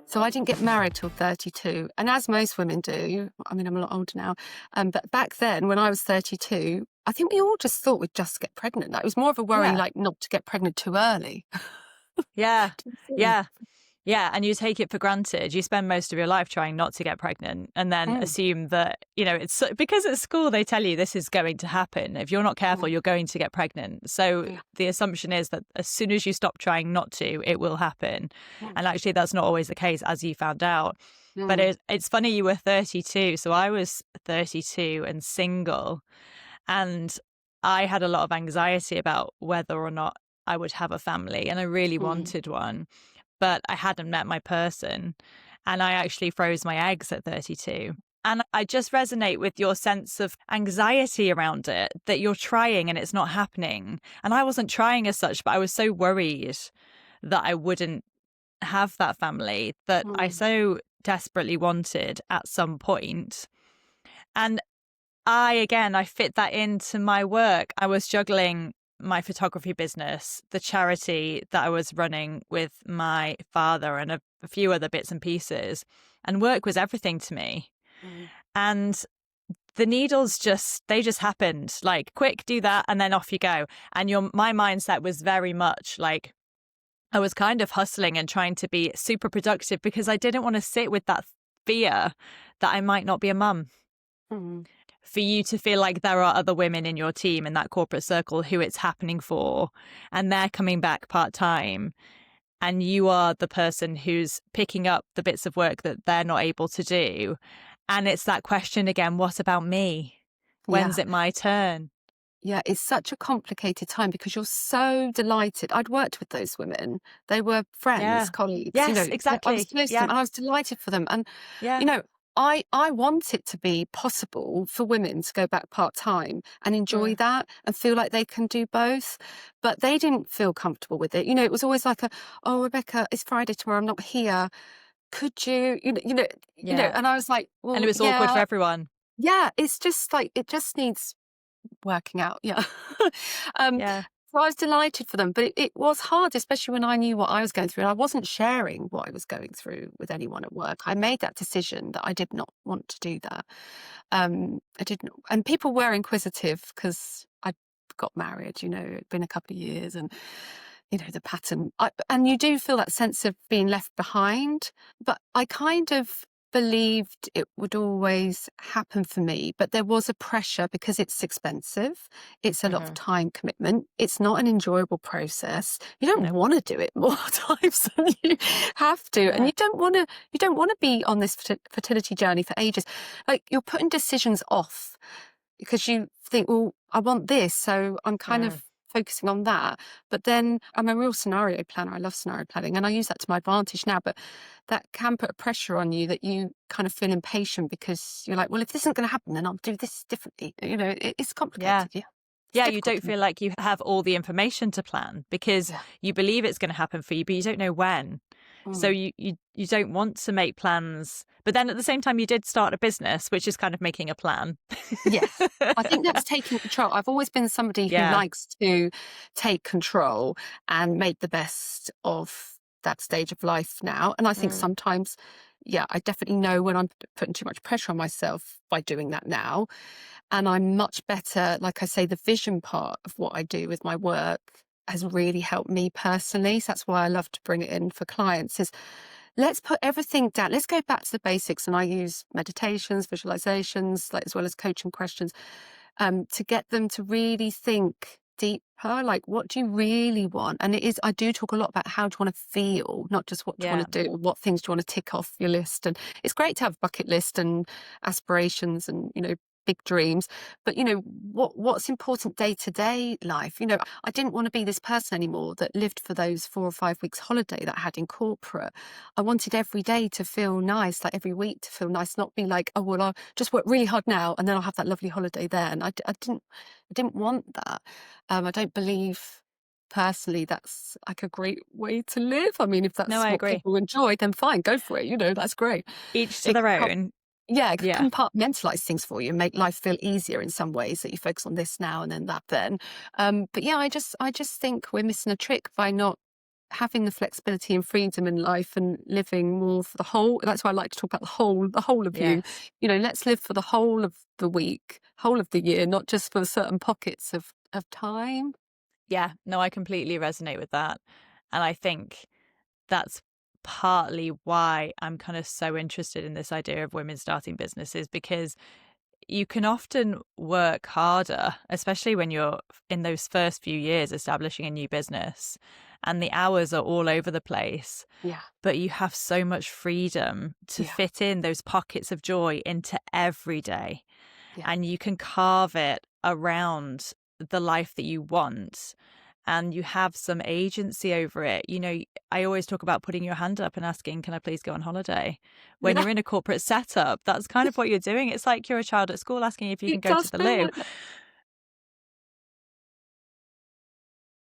So I didn't get married till 32. And as most women do, I mean, I'm a lot older now, but back then when I was 32, I think we all just thought we'd just get pregnant. It was more of a worry, Yeah. like not to get pregnant too early. Yeah. Do you see? Yeah. Yeah. And you take it for granted. You spend most of your life trying not to get pregnant and then Mm, assume that, it's because at school they tell you this is going to happen. If you're not careful, mm, you're going to get pregnant. So yeah, the assumption is that as soon as you stop trying not to, it will happen. mm, And actually, that's not always the case, as you found out. But mm, it's funny you were 32. So I was 32 and single. And I had a lot of anxiety about whether or not I would have a family. And I really mm. wanted one, but I hadn't met my person. And I actually froze my eggs at 32. And I just resonate with your sense of anxiety around it, that you're trying and it's not happening. And I wasn't trying as such, but I was so worried that I wouldn't have that family that I Mm. so desperately wanted at some point. And I fit that into my work. I was juggling my photography business, the charity that I was running with my father, and a few other bits and pieces. And work was everything to me. Mm. And the needles they just happened, like, quick, do that, and then off you go. And my mindset was very much like, I was kind of hustling and trying to be super productive because I didn't want to sit with that fear that I might not be a mum. Mm. For you to feel like there are other women in your team in that corporate circle who it's happening for, and they're coming back part-time, and you are the person who's picking up the bits of work that they're not able to do. And it's that question again, what about me? When's Yeah. it my turn? Yeah, it's such a complicated time because you're so delighted. I'd worked with those women. They were friends, Yeah. colleagues, Yes, I was exactly. close to them Yeah. and I was delighted for them. And, Yeah. you know, I want it to be possible for women to go back part-time and enjoy Mm. that and feel like they can do both. But they didn't feel comfortable with it. It was always like oh, Rebecca, it's Friday tomorrow. I'm not here. Could you, Yeah. and I was like, And it well, was awkward for yeah, everyone. yeah, it's just like, it just needs working out, yeah. um, Yeah. so I was delighted for them, but it was hard, especially when I knew what I was going through. And I wasn't sharing what I was going through with anyone at work. I made that decision that I did not want to do that. I didn't, and people were inquisitive because I got married. It'd been a couple of years, and the pattern. And you do feel that sense of being left behind. But I kind of believed it would always happen for me, but there was a pressure because it's expensive. It's a lot of Hmm. time commitment. It's not an enjoyable process. You don't No. want to do it more times than you have to. And Yeah. you don't want to be on this fertility journey for ages. Like, you're putting decisions off because you think, well, I want this, so I'm kind Mm. of focusing on that. But then I'm a real scenario planner. I love scenario planning and I use that to my advantage now. But that can put a pressure on you that you kind of feel impatient because you're like, well, if this isn't going to happen, then I'll do this differently. It's Yeah. complicated. Yeah. It's Yeah, you difficult don't to me. feel like you have all the information to plan because Yeah. you believe it's going to happen for you, but you don't know when. So Mm. you don't want to make plans. But then at the same time, you did start a business, which is kind of making a plan. Yes. I think that's taking control. I've always been somebody who Yeah. likes to take control and make the best of that stage of life now. And I think Mm. sometimes, yeah, I definitely know when I'm putting too much pressure on myself by doing that now. And I'm much better, like I say, the vision part of what I do with my work has really helped me personally. So that's why I love to bring it in for clients is let's put everything down. Let's go back to the basics. And I use meditations, visualizations, like as well as coaching questions, to get them to really think deeper. Like, what do you really want? And I do talk a lot about how do you want to feel, not just what do you Yeah. want to do, what things do you want to tick off your list. And it's great to have a bucket list and aspirations and, big dreams, but what's important day to day life. I didn't want to be this person anymore that lived for those 4 or 5 weeks holiday that I had in corporate. I wanted every day to feel nice, like every week to feel nice, not be like, oh well, I'll just work really hard now and then I'll have that lovely holiday there. And I didn't want that. I don't believe personally that's like a great way to live. I mean, if No, that's I what agree. people enjoy, then fine, go for it. That's great. Each to It their can help. own. Yeah, Yeah. compartmentalize things for you and make life feel easier in some ways that you focus on this now and then that then. But yeah, I just think we're missing a trick by not having the flexibility and freedom in life and living more for the whole. That's why I like to talk about the whole of you. Yes. You know, let's live for the whole of the week, whole of the year, not just for certain pockets of time. Yeah. No, I completely resonate with that. And I think that's partly why I'm kind of so interested in this idea of women starting businesses, because you can often work harder, especially when you're in those first few years establishing a new business and the hours are all over the place, Yeah, but you have so much freedom to yeah, fit in those pockets of joy into every day. yeah. And you can carve it around the life that you want, and you have some agency over it. You know, I always talk about putting your hand up and asking, can I please go on holiday? When Yeah, you're in a corporate setup, that's kind of what you're doing. It's like you're a child at school asking if you can it go to does the feel loo. like that.